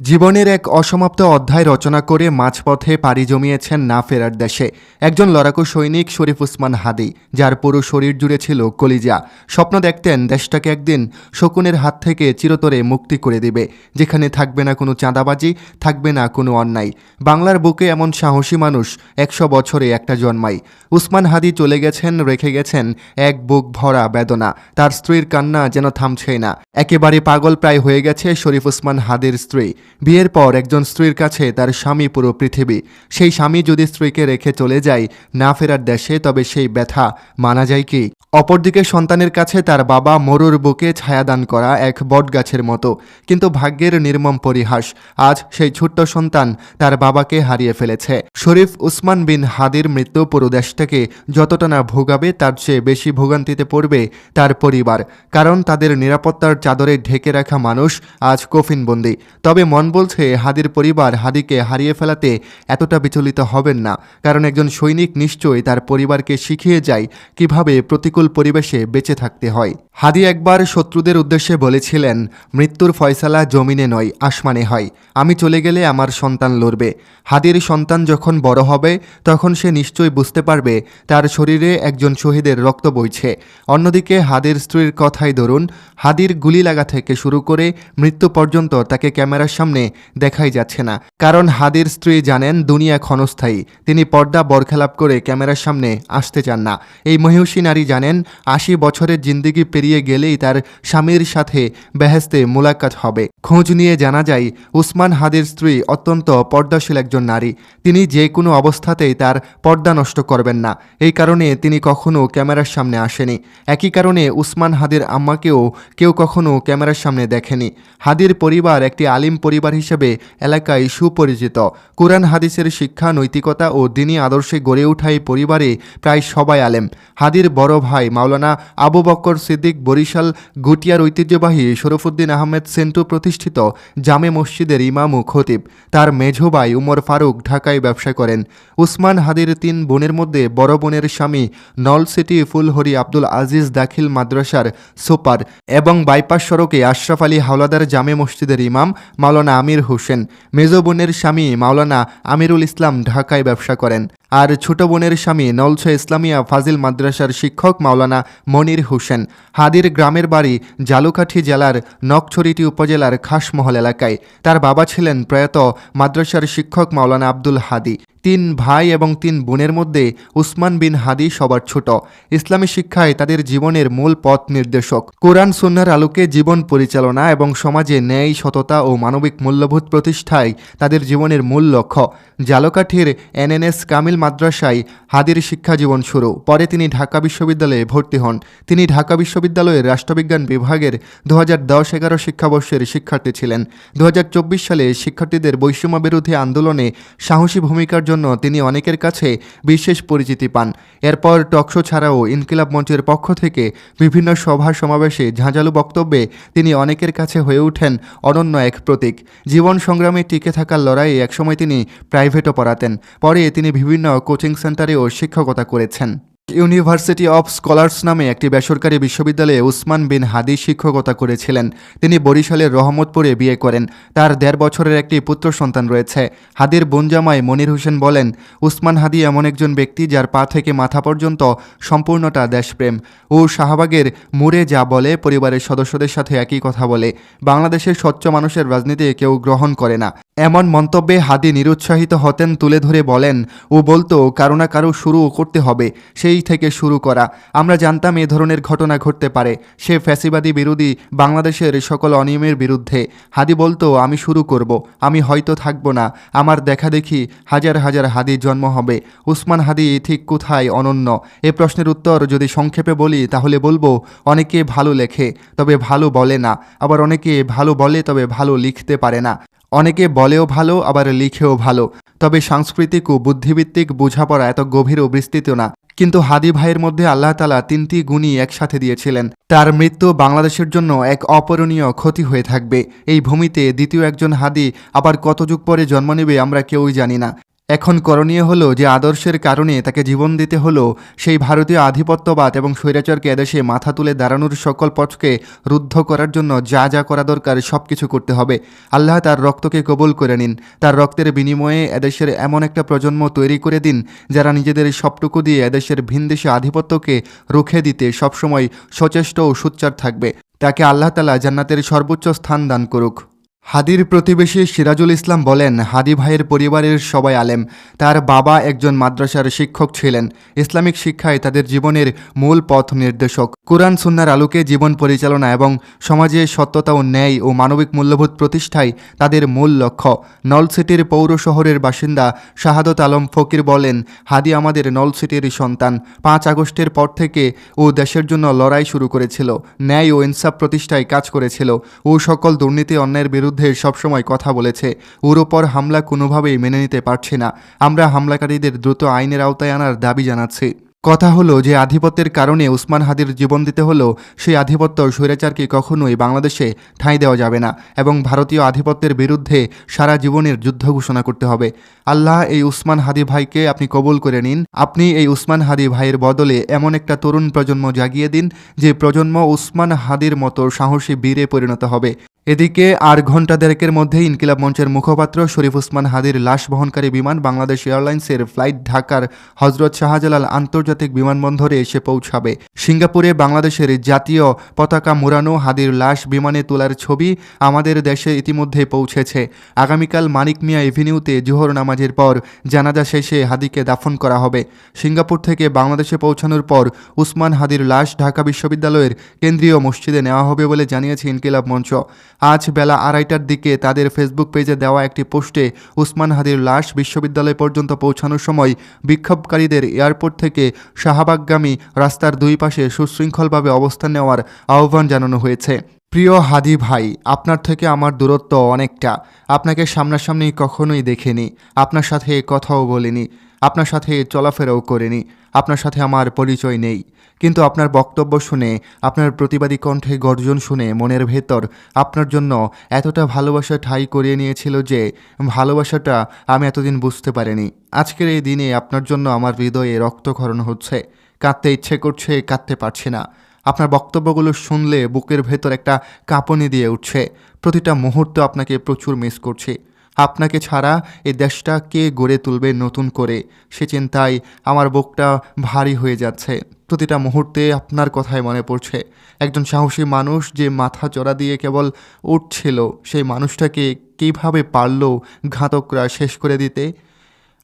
জীবনের এক অসমাপ্ত অধ্যায় রচনা করে মাঝপথে পাড়ি জমিয়েছেন না ফেরার দেশে একজন লড়াকু সৈনিক শরীফ উসমান হাদি, যার পুরো শরীর জুড়ে ছিল কলিজা। স্বপ্ন দেখতেন দেশটাকে একদিন শকুনের হাত থেকে চিরতরে মুক্তি করে দিবে, যেখানে থাকবে না কোনো চাঁদাবাজি, থাকবে না কোনো অন্যায়। বাংলার বুকে এমন সাহসী মানুষ 100 বছরে একটা জন্মায়। উসমান হাদি চলে গেছেন, রেখে গেছেন এক বুক ভরা বেদনা। তার স্ত্রীর কান্না যেন থামছেই না। একেবারে পাগল প্রায় হয়ে গেছে শরীফ উসমান হাদির স্ত্রী। বিয়ের পর একজন স্ত্রীর কাছে তার স্বামী পুরো পৃথিবী। সেই স্বামী যদি স্ত্রীকে রেখে চলে যায় না ফেরার দেশে, তবে সেই ব্যথা মানা যায় কি? অপরদিকে সন্তানের কাছে তার বাবা মরুর বুকে ছায়াদান করা এক বটগাছের মতো। কিন্তু ভাগ্যের নির্মম পরিহাস, আজ সেই ছোট্ট সন্তান তার বাবাকে হারিয়ে ফেলেছে। শরীফ উসমান বিন হাদির মৃত্যু পুরো দেশটাকে যতটা না ভোগাবে, তার চেয়ে বেশি ভোগান্তিতে পড়বে তার পরিবার। কারণ তাদের নিরাপত্তার চাদরে ঢেকে রাখা মানুষ আজ কফিনবন্দি। তবে মন বলছে হাদির পরিবার হাদিকে হারিয়ে ফেলাতে এতটা বিচলিত হবেন না, কারণ একজন সৈনিক নিশ্চয়ই তার পরিবারকে শিখিয়ে যায় কিভাবে প্রতিকূল পরিবেশে বেঁচে থাকতে হয়। হাদি একবার শত্রুদের উদ্দেশ্যে বলেছিলেন, মৃত্যুর ফয়সালা জমিনে নয় আসমানে হয়। আমি চলে গেলে আমার সন্তান লড়বে। হাদির সন্তান যখন বড় হবে, তখন সে নিশ্চয়ই বুঝতে পারবে তার শরীরে একজন শহীদের রক্ত বইছে। অন্যদিকে হাদির স্ত্রীর কথাই ধরুন, হাদির গুলি লাগা থেকে শুরু করে মৃত্যু পর্যন্ত তাকে ক্যামেরার সামনে দেখাই যাচ্ছে না। কারণ হাদির স্ত্রী জানেন দুনিয়া ক্ষণস্থায়ী। তিনি পর্দা বরখেলাপ করে ক্যামেরার সামনে আসতে চান না। এই মহিষী নারী জানেন 80 বছরের জিন্দেগি পেরিয়ে গেলেই তার স্বামীর সাথে বেহেশতে মোলাকাত হবে। খোঁজ নিয়ে জানা যায় উসমান হাদির স্ত্রী অত্যন্ত পর্দাশীল একজন নারী। তিনি যে কোনো অবস্থাতেই তার পর্দা নষ্ট করবেন না। এই কারণে তিনি কখনো ক্যামেরার সামনে আসেনি। একই কারণে উসমান হাদির আম্মাকেও কেউ কখনো ক্যামেরার সামনে দেখেনি। হাদির পরিবার একটি আলিম পরিবার হিসেবে এলাকায় সুপরিচিত। কুরআন হাদিসের শিক্ষা, নৈতিকতা ও দ্বীনি আদর্শে গড়ে ওঠা এই পরিবারে প্রায় সবাই আলেম। হাদির বড় ভাই মাওলানা আবু বকর সিদ্দিক বরিশাল গুটিয়ার ঐতিহ্যবাহী শরফুদ্দিন আহমেদ সেন্টু প্রতিষ্ঠিত জামে মসজিদের ইমাম ও খতিব। তার মেঝো ভাই উমর ফারুক ঢাকায় ব্যবসা করেন। উসমান হাদির 3 বোনের মধ্যে বড় বোনের স্বামী নলসিটি ফুলহরি আব্দুল আজিজ দাখিল মাদ্রাসার সুপার এবং বাইপাস সড়কে আশরাফ আলী হাওলাদার জামে মসজিদের ইমাম মাওলানা আমির হোসেন। মেজো বোনের স্বামী মাওলানা আমিরুল ইসলাম ঢাকায় ব্যবসা করেন। আর ছোট বোনের স্বামী নলছ ইসলামিয়া ফাজিল মাদ্রাসার শিক্ষক মাওলানা মনির হোসেন। হাদির গ্রামের বাড়ি জালুকাঠি জেলার নকছড়িটি উপজেলার খাসমহল এলাকায়। তার বাবা ছিলেন প্রয়াত মাদ্রাসার শিক্ষক মাওলানা আব্দুল হাদি। 3 ভাই এবং 3 বোনের মধ্যে উসমান বিন হাদি সবার ছোট। ইসলামী শিক্ষায় তাদের জীবনের মূল পথ নির্দেশক। কোরআন সুন্নাহর আলোকে জীবন পরিচালনা এবং সমাজে ন্যায়, সততা ও মানবিক মূল্যবোধ প্রতিষ্ঠায় তাদের জীবনের মূল লক্ষ্য। জালকাঠির এনএনএস কামিল মাদ্রাসায় হাদির শিক্ষা জীবন শুরু। পরে তিনি ঢাকা বিশ্ববিদ্যালয়ে ভর্তি হন। তিনি ঢাকা বিশ্ববিদ্যালয়ের রাষ্ট্রবিজ্ঞান বিভাগের 2010-11 শিক্ষাবর্ষের শিক্ষার্থী ছিলেন। 2024 সালে শিক্ষার্থীদের বৈষম্য বিরোধী আন্দোলনে সাহসী ভূমিকার জন্য তিনি অনেকের কাছে বিশেষ পরিচিতি পান। এরপর টকশো ছাড়াও ইনকিলাব মঞ্চের পক্ষ থেকে বিভিন্ন সভা সমাবেশে ঝাঁঝালো বক্তব্যে তিনি অনেকের কাছে হয়ে ওঠেন অনন্য এক প্রতীক। জীবন সংগ্রামে টিকে থাকার লড়াইয়ে একসময় তিনি প্রাইভেটও পড়াতেন। পরে তিনি বিভিন্ন কোচিং সেন্টারেও শিক্ষকতা করেছেন। ইউনিভার্সিটি অফ স্কলার্স নামে একটি বেসরকারি বিশ্ববিদ্যালয়ে উসমান বিন হাদি শিক্ষকতা করেছিলেন। তিনি বরিশালের রহমতপুরে বিয়ে করেন। তার 1.5 বছরের একটি পুত্র সন্তান রয়েছে। হাদির বোন জামাই মনির হোসেন বলেন, উসমান হাদি এমন একজন ব্যক্তি যার পা থেকে মাথা পর্যন্ত সম্পূর্ণটা দেশপ্রেম। ও শাহবাগের মুড়ে যা বলে পরিবারের সদস্যদের সাথে একই কথা বলে। বাংলাদেশের স্বচ্ছ মানুষের রাজনীতি কেউ গ্রহণ করে না। এমন মন্তব্যে হাদি নিরুৎসাহিত হতেন। তুলে ধরে বলেন, ও বলতো কারো না কারো শুরু করতে হবে, সেই থেকে শুরু করা। আমরা জানতাম এ ধরনের ঘটনা ঘটতে পারে। সে ফ্যাসিবাদী বিরোধী, বাংলাদেশের সকল অনিয়মের বিরুদ্ধে। হাদি বলতো, আমি শুরু করব, আমি হয়তো থাকবো না, আমার দেখা দেখি হাজার হাজার হাদির জন্ম হবে। উসমান হাদি ঠিক কোথায় অনন্য? এ প্রশ্নের উত্তর যদি সংক্ষেপে বলি তাহলে বলবো, অনেকে ভালো লেখে তবে ভালো বলে না, আবার অনেকে ভালো বলে তবে ভালো লিখতে পারে না। অনেকে বলেও ভালো, আবার লিখেও ভালো, তবে সাংস্কৃতিক ও বুদ্ধিভিত্তিক বোঝাপড়া এত গভীর ও বিস্তৃত না। কিন্তু হাদি ভাইয়ের মধ্যে আল্লাহ তাআলা 3টি গুণই একসাথে দিয়েছিলেন। তার মৃত্যু বাংলাদেশের জন্য এক অপূরণীয় ক্ষতি হয়ে থাকবে। এই ভূমিতে দ্বিতীয় একজন হাদি আবার কত যুগ পরে জন্ম নেবে আমরা কেউই জানি না। এখন করণীয় হলো যে আদর্শের কারণে তাকে জীবন দিতে হলো সেই ভারতীয় আধিপত্যবাদ এবং স্বৈরাচারকে এদেশে মাথা তুলে দাঁড়ানোর সকল পথকে রুদ্ধ করার জন্য যা যা করা দরকার সব কিছু করতে হবে। আল্লাহ তার রক্তকে কবুল করে নিন। তার রক্তের বিনিময়ে এদেশের এমন একটা প্রজন্ম তৈরি করে দিন যারা নিজেদের সবটুকু দিয়ে এদেশের ভিনদেশী আধিপত্যকে রুখে দিতে সবসময় সচেষ্ট ও সোচ্চার থাকবে। তাকে আল্লাহ তাআলা জান্নাতের সর্বোচ্চ স্থান দান করুক। হাদির প্রতিবেশী সিরাজুল ইসলাম বলেন, হাদি ভাইয়ের পরিবারের সবাই আলেম। তার বাবা একজন মাদ্রাসার শিক্ষক ছিলেন। ইসলামিক শিক্ষায় তাদের জীবনের মূল পথ নির্দেশক। কুরআন সুন্নাহর আলোকে জীবন পরিচালনা এবং সমাজে সত্যতা ও ন্যায় ও মানবিক মূল্যবোধ প্রতিষ্ঠায় তাদের মূল লক্ষ্য। নলসিটির পৌর শহরের বাসিন্দা শাহাদত আলম ফকির বলেন, হাদি আমাদের নলসিটির সন্তান। 5 আগস্টের পর থেকে ও দেশের জন্য লড়াই শুরু করেছিল, ন্যায় ও ইনসাফ প্রতিষ্ঠায় কাজ করেছিল ও সকল দুর্নীতি অন্যায়ের বিরুদ্ধে সবসময় কথা বলেছে। ওর ওপর হামলা কোনোভাবেই মেনে নিতে পারছি না। আমরা হামলাকারীদের দ্রুত আইনের আওতায় আনার দাবি জানাচ্ছি। কথা হলো যে আধিপত্যের কারণে উসমান হাদির জীবন দিতে হলো, সেই আধিপত্য স্বৈরাচারকে কখনোই বাংলাদেশে ঠাঁই দেওয়া যাবে না এবং ভারতীয় আধিপত্যের বিরুদ্ধে সারা জীবনের যুদ্ধ ঘোষণা করতে হবে। আল্লাহ এই উসমান হাদি ভাইকে আপনি কবুল করে নিন। আপনি এই উসমান হাদি ভাইয়ের বদলে এমন একটা তরুণ প্রজন্ম জাগিয়ে দিন যে প্রজন্ম উসমান হাদির মতো সাহসী বীরে পরিণত হবে। এদিকে আর ঘণ্টা দেড়েকের মধ্যেই ইনকিলাব মঞ্চের মুখপাত্র শরীফ উসমান হাদির লাশ বহনকারী বিমান বাংলাদেশ এয়ারলাইন্সের ফ্লাইট ঢাকার হজরত শাহজালাল আন্তর্জাতিক বিমানবন্দরে এসে পৌঁছাবে। সিঙ্গাপুরে বাংলাদেশের জাতীয় পতাকা মোড়ানো হাদির লাশ বিমানে তোলার ছবি আমাদের দেশে ইতিমধ্যে পৌঁছেছে। আগামীকাল মানিক মিয়া এভিনিউতে জোহর নামাজের পর জানাজা শেষে হাদিকে দাফন করা হবে। সিঙ্গাপুর থেকে বাংলাদেশে পৌঁছানোর পর উসমান হাদির লাশ ঢাকা বিশ্ববিদ্যালয়ের কেন্দ্রীয় মসজিদে নেওয়া হবে বলে জানিয়েছে ইনকিলাব মঞ্চ। আজ বেলা 2:30টার দিকে তাদের ফেসবুক পেজে দেওয়া একটি পোস্টে উসমান হাদির লাশ বিশ্ববিদ্যালয় পর্যন্ত পৌঁছানোর সময় বিক্ষোভকারীদের এয়ারপোর্ট থেকে শাহবাগগামী রাস্তার দুই পাশে সুশৃঙ্খলভাবে অবস্থান নেওয়ার আহ্বান জানানো হয়েছে। প্রিয় হাদি ভাই, আপনার থেকে আমার দূরত্ব অনেকটা। আপনাকে সামনাসামনি কখনোই দেখিনি, আপনার সাথে কথাও বলিনি, আপনার সাথে চলাফেরাও করিনি, আপনার সাথে আমার পরিচয় নেই। কিন্তু আপনার বক্তব্য শুনে, আপনার প্রতিবাদী কণ্ঠে গর্জন শুনে মনের ভেতর আপনার জন্য এতটা ভালোবাসা ঠাঁই করিয়ে নিয়েছিল যে ভালোবাসাটা আমি এতদিন বুঝতে পারিনি। আজকের এই দিনে আপনার জন্য আমার হৃদয়ে রক্তক্ষরণ হচ্ছে। কাঁদতে ইচ্ছে করছে, কাঁদতে পারছি না। আপনার বক্তব্যগুলো শুনলে বুকের ভেতর একটা কাঁপুনি দিয়ে উঠছে। প্রতিটা মুহূর্ত আপনাকে প্রচুর মিস করছি। আপনাকে ছাড়া এই দেশটা কে গড়ে তুলবে নতুন করে, সে চিন্তায় আমার বুকটা ভারী হয়ে যাচ্ছে। প্রতিটা মুহূর্তে আপনার কথাই মনে পড়ছে। একজন সাহসী মানুষ যে মাথা চড়া দিয়ে কেবল উঠছিল, সেই মানুষটাকে কীভাবে পারল ঘাতকরা শেষ করে দিতে।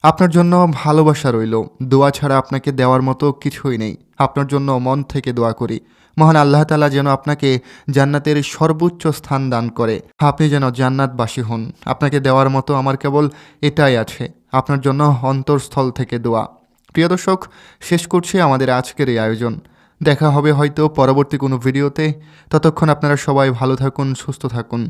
আপনার জন্য ভালোবাসা রইল, দোয়া ছাড়া আপনাকে দেওয়ার মতো কিছুই নেই। আপনার জন্য মন থেকে দোয়া করি, মহান আল্লাহ তাআলা যেন আপনাকে জান্নাতের সর্বোচ্চ স্থান দান করে, আপনি যেন জান্নাতবাসী হন। আপনাকে দেওয়ার মতো আমার কেবল এটাই আছে। আপনার জন্য অন্তরস্থল থেকে দোয়া। প্রিয় দর্শক, শেষ করছি আমাদের আজকের এই আয়োজন। দেখা হবে হয়তো পরবর্তী কোনো ভিডিওতে। ততক্ষণ আপনারা সবাই ভালো থাকুন, সুস্থ থাকুন।